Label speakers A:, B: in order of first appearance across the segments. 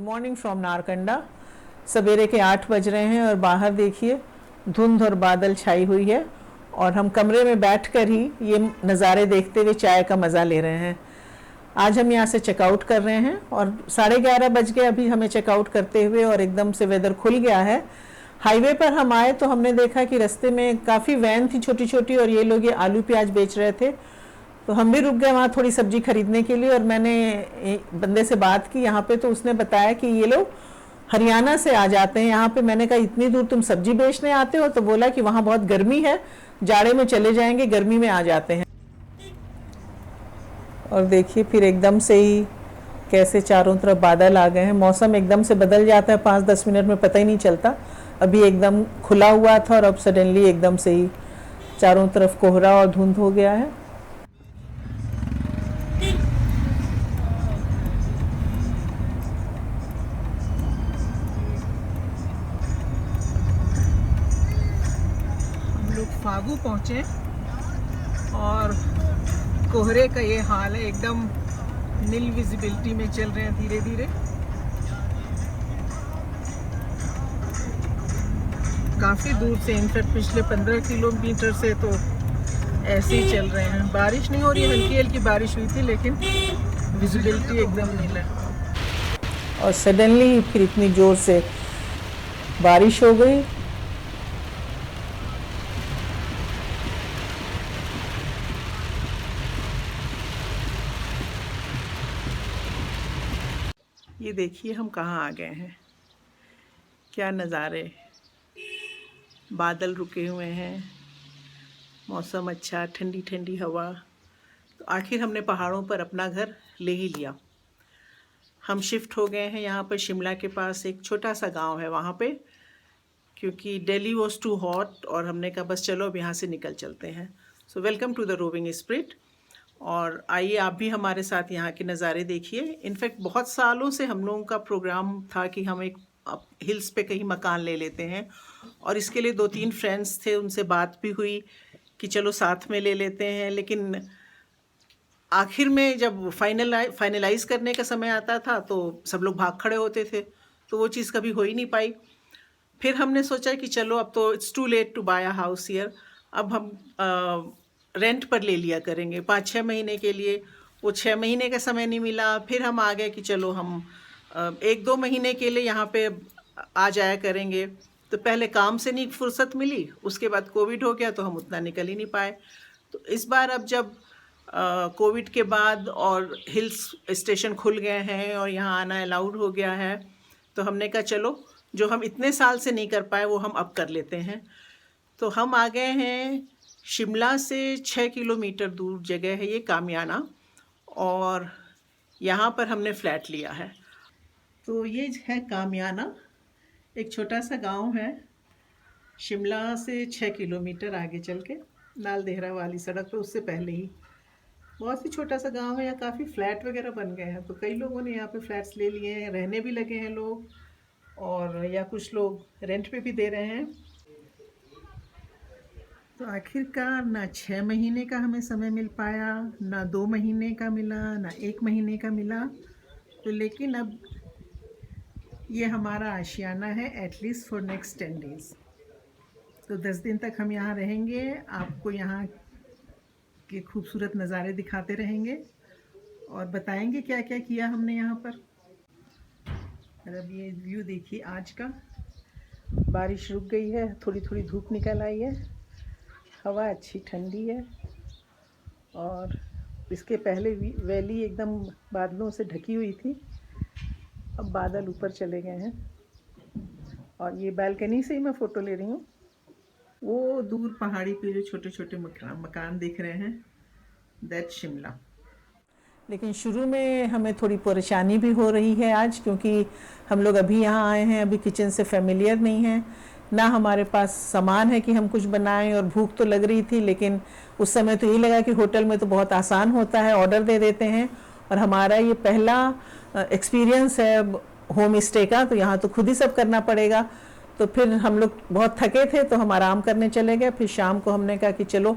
A: Morning from Narkanda. सवेरे के 8 बज रहे हैं और बाहर देखिए धुंध और बादल छाई हुई है और हम कमरे में बैठकर ही ये नज़ारे देखते हुए चाय का मज़ा ले रहे हैं। आज हम यहाँ से चेकआउट कर रहे हैं और 11:30 बज गए अभी हमें चेकआउट करते हुए और एकदम से वेदर खुल गया है। हाईवे पर हम आए तो हमने देखा कि रास्ते में काफ़ी वैन थी छोटी छोटी और ये लोग ये आलू प्याज बेच रहे थे, तो हम भी रुक गए वहाँ थोड़ी सब्जी खरीदने के लिए। और मैंने बंदे से बात की यहाँ पे, तो उसने बताया कि ये लोग हरियाणा से आ जाते हैं यहाँ पे। मैंने कहा इतनी दूर तुम सब्जी बेचने आते हो? तो बोला कि वहाँ बहुत गर्मी है, जाड़े में चले जाएंगे, गर्मी में आ जाते हैं। और देखिए फिर एकदम से ही कैसे चारों तरफ बादल आ गए हैं। मौसम एकदम से बदल जाता है 5-10 मिनट में, पता ही नहीं चलता। अभी एकदम खुला हुआ था और अब सडनली एकदम से ही चारों तरफ कोहरा और धुंध हो गया है। हम लोग फागू पहुँचे और कोहरे का ये हाल है, एकदम नील विजिबिलिटी में चल रहे हैं धीरे धीरे। काफ़ी दूर से, इनफैक्ट पिछले 15 किलोमीटर से तो ऐसे ही चल रहे हैं। बारिश नहीं हो रही है, हल्की हल्की बारिश हुई थी लेकिन विजिबिलिटी एकदम नील है। और सडनली फिर इतनी ज़ोर से बारिश हो गई। ये देखिए हम कहाँ आ गए हैं, क्या नज़ारे। बादल रुके हुए हैं, मौसम अच्छा, ठंडी ठंडी हवा। तो आखिर हमने पहाड़ों पर अपना घर ले ही लिया। हम शिफ्ट हो गए हैं यहाँ पर शिमला के पास एक छोटा सा गांव है वहाँ पे, क्योंकि दिल्ली वॉज टू हॉट और हमने कहा बस चलो अब यहाँ से निकल चलते हैं। So welcome to the roving spirit. और आइए आप भी हमारे साथ यहाँ के नज़ारे देखिए। इनफैक्ट बहुत सालों से हम लोगों का प्रोग्राम था कि हम एक हिल्स पे कहीं मकान ले लेते हैं, और इसके लिए 2-3 फ्रेंड्स थे, उनसे बात भी हुई कि चलो साथ में ले लेते हैं। लेकिन आखिर में जब फाइनलाइज करने का समय आता था तो सब लोग भाग खड़े होते थे, तो वो चीज़ कभी हो ही नहीं पाई। फिर हमने सोचा कि चलो अब तो it's too late to buy a house here, अब हम रेंट पर ले लिया करेंगे 5-6 महीने के लिए। वो 6 महीने का समय नहीं मिला। फिर हम आ गए कि चलो हम 1-2 महीने के लिए यहाँ पे आ जाया करेंगे। तो पहले काम से नहीं फुर्सत मिली, उसके बाद कोविड हो गया तो हम उतना निकल ही नहीं पाए। तो इस बार अब जब कोविड के बाद और हिल्स स्टेशन खुल गए हैं और यहाँ आना अलाउड हो गया है, तो हमने कहा चलो जो हम इतने साल से नहीं कर पाए वो हम अब कर लेते हैं। तो हम आ गए हैं शिमला से 6 किलोमीटर दूर जगह है ये कामयाना, और यहाँ पर हमने फ्लैट लिया है। तो ये है कामयाना, एक छोटा सा गांव है शिमला से 6 किलोमीटर आगे चल के, लाल देहरा वाली सड़क पे, उससे पहले ही। बहुत ही छोटा सा गांव है, यहाँ काफ़ी फ्लैट वगैरह बन गए हैं, तो कई लोगों ने यहाँ पे फ्लैट्स ले लिए हैं, रहने भी लगे हैं लोग, और या कुछ लोग रेंट पे भी दे रहे हैं। तो आखिरकार ना 6 महीने का हमें समय मिल पाया, ना 2 महीने का मिला, ना 1 महीने का मिला। तो लेकिन अब ये हमारा आशियाना है, एटलीस्ट फॉर नेक्स्ट 10 डेज़। तो 10 दिन तक हम यहाँ रहेंगे, आपको यहाँ के खूबसूरत नज़ारे दिखाते रहेंगे और बताएंगे क्या क्या किया हमने यहाँ पर। अब ये व्यू देखिए आज का, बारिश रुक गई है, थोड़ी थोड़ी धूप निकल आई है, हवा अच्छी ठंडी है, और इसके पहले वैली एकदम बादलों से ढकी हुई थी, अब बादल ऊपर चले गए हैं। और ये बालकनी से ही मैं फ़ोटो ले रही हूँ। वो दूर पहाड़ी पे जो छोटे छोटे मकान दिख रहे हैं, दैट शिमला। लेकिन शुरू में हमें थोड़ी परेशानी भी हो रही है आज, क्योंकि हम लोग अभी यहाँ आए हैं, अभी किचन से फेमिलियर नहीं है, ना हमारे पास सामान है कि हम कुछ बनाएं, और भूख तो लग रही थी। लेकिन उस समय तो यही लगा कि होटल में तो बहुत आसान होता है, ऑर्डर दे देते हैं, और हमारा ये पहला एक्सपीरियंस है होम स्टे का, तो यहाँ तो खुद ही सब करना पड़ेगा। तो फिर हम लोग बहुत थके थे तो हम आराम करने चले गए। फिर शाम को हमने कहा कि चलो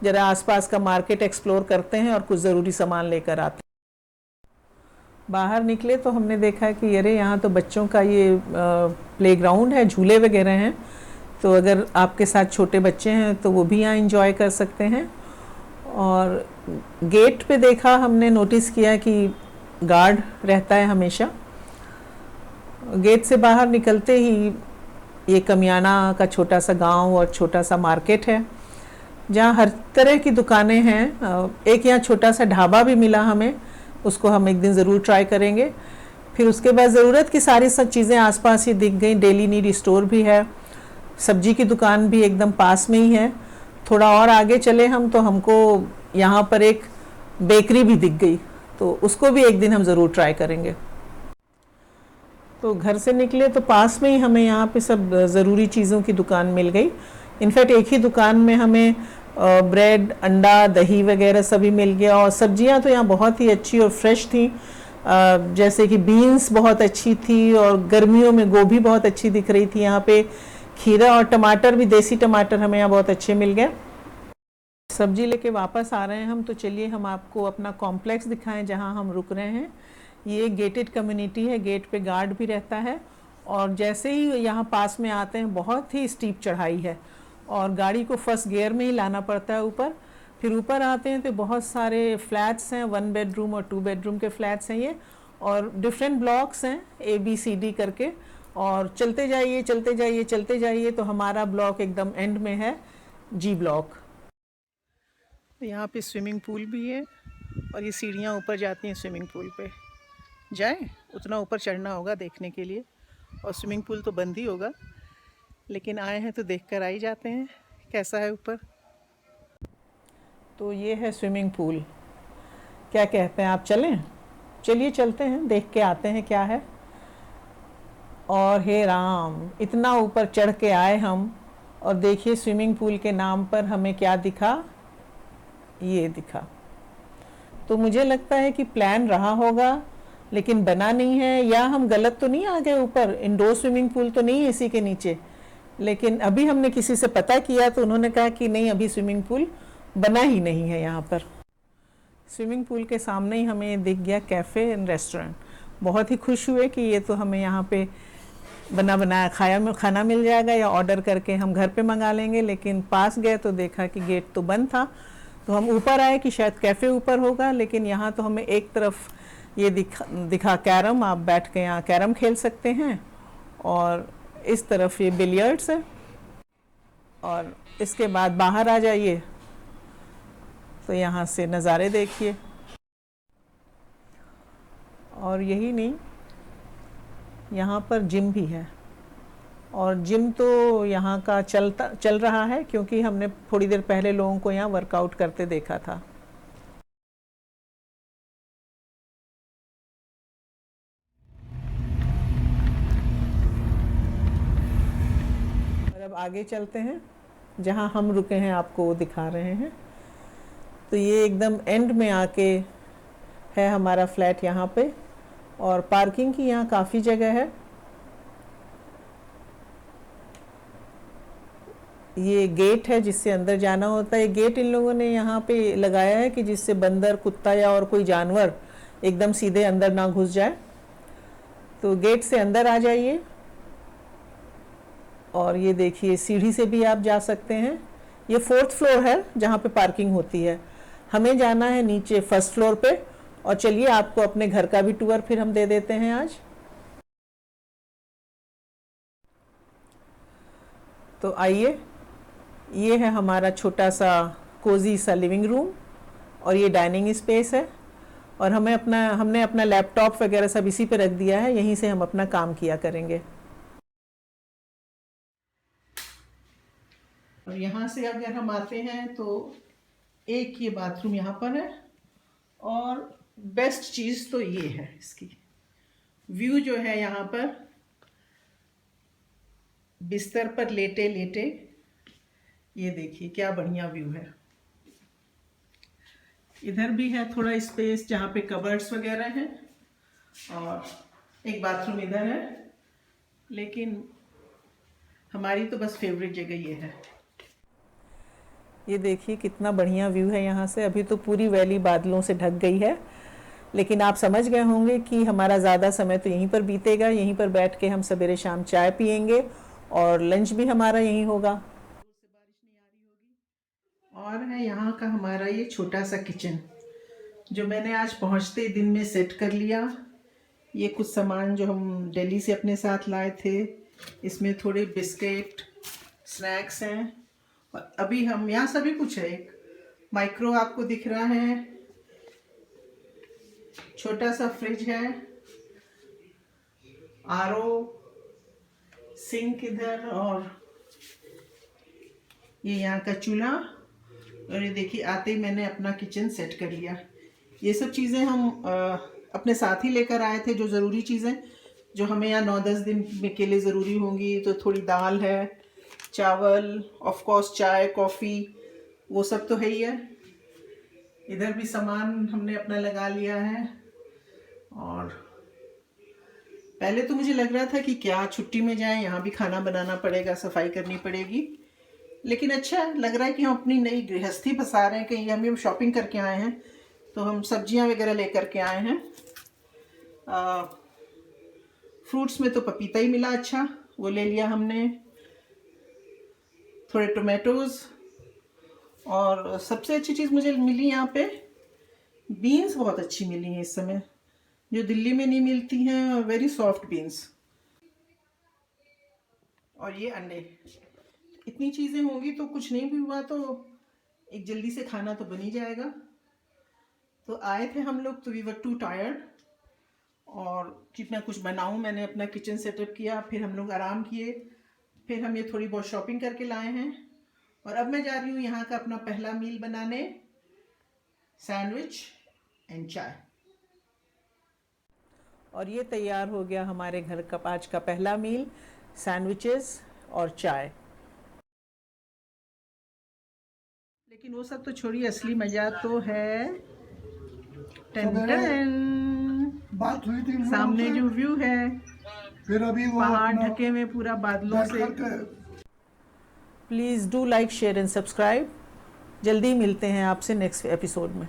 A: जरा आसपास का मार्केट एक्सप्लोर करते हैं और कुछ ज़रूरी सामान लेकर आते हैं। बाहर निकले तो हमने देखा कि अरे यहाँ तो बच्चों का ये प्लेग्राउंड है, झूले वगैरह हैं, तो अगर आपके साथ छोटे बच्चे हैं तो वो भी यहाँ एंजॉय कर सकते हैं। और गेट पे देखा हमने, नोटिस किया कि गार्ड रहता है हमेशा। गेट से बाहर निकलते ही ये कमियाना का छोटा सा गांव और छोटा सा मार्केट है जहाँ हर तरह की दुकानें हैं। एक यहाँ छोटा सा ढाबा भी मिला हमें, उसको हम एक दिन ज़रूर ट्राई करेंगे। फिर उसके बाद ज़रूरत की सारी सब चीज़ें आसपास ही दिख गई। डेली नीड स्टोर भी है, सब्जी की दुकान भी एकदम पास में ही है। थोड़ा और आगे चले हम तो हमको यहाँ पर एक बेकरी भी दिख गई, तो उसको भी एक दिन हम ज़रूर ट्राई करेंगे। तो घर से निकले तो पास में ही हमें यहाँ पे सब ज़रूरी चीज़ों की दुकान मिल गई। इनफैक्ट एक ही दुकान में हमें ब्रेड, अंडा, दही वगैरह सभी मिल गया। और सब्जियाँ तो यहाँ बहुत ही अच्छी और फ्रेश थी, जैसे कि बीन्स बहुत अच्छी थी, और गर्मियों में गोभी बहुत अच्छी दिख रही थी यहाँ पे। खीरा और टमाटर भी, देसी टमाटर हमें यहाँ बहुत अच्छे मिल गए। सब्जी लेके वापस आ रहे हैं हम, तो चलिए हम आपको अपना कॉम्प्लेक्स दिखाएं जहाँ हम रुक रहे हैं। ये गेटेड कम्युनिटी है, गेट पे गार्ड भी रहता है। और जैसे ही यहाँ पास में आते हैं बहुत ही स्टीप चढ़ाई है और गाड़ी को फर्स्ट गियर में ही लाना पड़ता है ऊपर। फिर ऊपर आते हैं तो बहुत सारे फ्लैट्स हैं, 1 बेडरूम और 2 बेडरूम के फ्लैट्स हैं ये, और डिफरेंट ब्लॉक्स हैं ABCD करके। और चलते जाइए चलते जाइए चलते जाइए तो हमारा ब्लॉक एकदम एंड में है, G ब्लॉक। यहाँ पे स्विमिंग पूल भी है और ये सीढ़ियाँ ऊपर जाती हैं स्विमिंग पूल पे। जाएं, उतना ऊपर चढ़ना होगा देखने के लिए, और स्विमिंग पूल तो बंद ही होगा, लेकिन आए हैं तो देख कर आ ही जाते हैं कैसा है ऊपर। तो ये है स्विमिंग पूल, क्या कहते हैं आप, चलें? चलिए चलते हैं, देख के आते हैं क्या है। और हे राम, इतना ऊपर चढ़ के आए हम, और देखिए स्विमिंग पूल के नाम पर हमें क्या दिखा, ये दिखा। तो मुझे लगता है कि प्लान रहा होगा लेकिन बना नहीं है, या हम गलत तो नहीं आ गए ऊपर। इंडोर स्विमिंग पूल तो नहीं है इसी के नीचे, लेकिन अभी हमने किसी से पता किया तो उन्होंने कहा कि नहीं, अभी स्विमिंग पूल बना ही नहीं है यहाँ पर। स्विमिंग पूल के सामने ही हमें दिख गया कैफ़े एंड रेस्टोरेंट। बहुत ही खुश हुए कि ये तो हमें यहाँ पे बना बनाया खाना मिल जाएगा, या ऑर्डर करके हम घर पे मंगा लेंगे। लेकिन पास गए तो देखा कि गेट तो बंद था, तो हम ऊपर आए कि शायद कैफ़े ऊपर होगा, लेकिन यहाँ तो हमें एक तरफ ये दिखा कैरम, आप बैठ के यहाँ कैरम खेल सकते हैं, और इस तरफ ये बिलियर्ड्स है। और इसके बाद बाहर आ जाइए तो यहाँ से नज़ारे देखिए। और यही नहीं, यहाँ पर जिम भी है, और जिम तो यहाँ का चल रहा है, क्योंकि हमने थोड़ी देर पहले लोगों को यहाँ वर्कआउट करते देखा था। और अब आगे चलते हैं, जहाँ हम रुके हैं आपको वो दिखा रहे हैं। तो ये एकदम एंड में आके है हमारा फ्लैट यहाँ पे, और पार्किंग की यहाँ काफ़ी जगह है। ये गेट है जिससे अंदर जाना होता है। गेट इन लोगों ने यहाँ पे लगाया है कि जिससे बंदर, कुत्ता या और कोई जानवर एकदम सीधे अंदर ना घुस जाए। तो गेट से अंदर आ जाइए, और ये देखिए सीढ़ी से भी आप जा सकते हैं। ये 4th फ्लोर है जहाँ पे पार्किंग होती है। हमें जाना है नीचे 1st फ्लोर पे। और चलिए आपको अपने घर का भी टूर फिर हम दे देते हैं आज। तो आइए, ये है हमारा छोटा सा कोजी सा लिविंग रूम, और ये डाइनिंग स्पेस है। और हमने अपना लैपटॉप वगैरह सब इसी पे रख दिया है, यहीं से हम अपना काम किया करेंगे। और यहाँ से अगर हम आते हैं तो एक ये बाथरूम यहाँ पर है, और बेस्ट चीज़ तो ये है इसकी व्यू जो है यहाँ पर, बिस्तर पर लेटे लेटे ये देखिए क्या बढ़िया व्यू है। इधर भी है थोड़ा स्पेस जहाँ पे कबर्ड्स वगैरह हैं, और एक बाथरूम इधर है, लेकिन हमारी तो बस फेवरेट जगह ये है। ये देखिए कितना बढ़िया व्यू है यहाँ से। अभी तो पूरी वैली बादलों से ढक गई है, लेकिन आप समझ गए होंगे कि हमारा ज़्यादा समय तो यहीं पर बीतेगा, यहीं पर बैठ के हम सवेरे शाम चाय पियेंगे और लंच भी हमारा यहीं होगा। और है यहाँ का हमारा ये छोटा सा किचन जो मैंने आज पहुँचते ही दिन में सेट कर लिया। ये कुछ सामान जो हम दिल्ली से अपने साथ लाए थे, इसमें थोड़े बिस्किट स्नैक्स हैं और अभी हम यहाँ सभी कुछ है। एक माइक्रो आपको दिख रहा है, छोटा सा फ्रिज है, आरओ, सिंक इधर, और ये यहाँ का चूल्हा। और ये देखिए आते ही मैंने अपना किचन सेट कर लिया। ये सब चीज़ें हम अपने साथ ही लेकर आए थे, जो ज़रूरी चीज़ें जो हमें यहाँ 9-10 दिन के लिए ज़रूरी होंगी। तो थोड़ी दाल है, चावल, ऑफ कोर्स चाय, कॉफ़ी, वो सब तो है ही है। इधर भी सामान हमने अपना लगा लिया है। और पहले तो मुझे लग रहा था कि क्या छुट्टी में जाएं, यहाँ भी खाना बनाना पड़ेगा, सफाई करनी पड़ेगी, लेकिन अच्छा लग रहा है कि हम अपनी नई गृहस्थी बसा रहे हैं। कहीं हम शॉपिंग करके आए हैं तो हम सब्जियां वगैरह लेकर के आए हैं। फ्रूट्स में तो पपीता ही मिला, अच्छा वो ले लिया हमने, थोड़े टोमेटोज़, और सबसे अच्छी चीज़ मुझे मिली यहाँ पे बीन्स बहुत अच्छी मिली हैं इस समय, जो दिल्ली में नहीं मिलती हैं, वेरी सॉफ्ट बीन्स। और ये अंडे। इतनी चीज़ें होंगी तो कुछ नहीं भी हुआ तो एक जल्दी से खाना तो बन ही जाएगा। तो आए थे हम लोग तो वी वर टू टायर्ड, और कितना कुछ बनाऊं, मैंने अपना किचन सेटअप किया, फिर हम लोग आराम किए, फिर हम ये थोड़ी बहुत शॉपिंग करके लाए हैं। और अब मैं जा रही हूँ यहाँ का अपना पहला मील बनाने, सैंडविच एंड चाय। और ये तैयार हो गया हमारे घर का आज का पहला मील, सैंडविचेस और चाय। लेकिन वो सब तो छोड़िए, असली मजा तो है टन टन,
B: बात हुई थी
A: सामने जो व्यू है,
B: फिर अभी वो
A: पहाड़ ढके हुए पूरा बादलों से। Please do like, share and subscribe. जल्दी मिलते हैं आपसे नेक्स्ट एपिसोड में।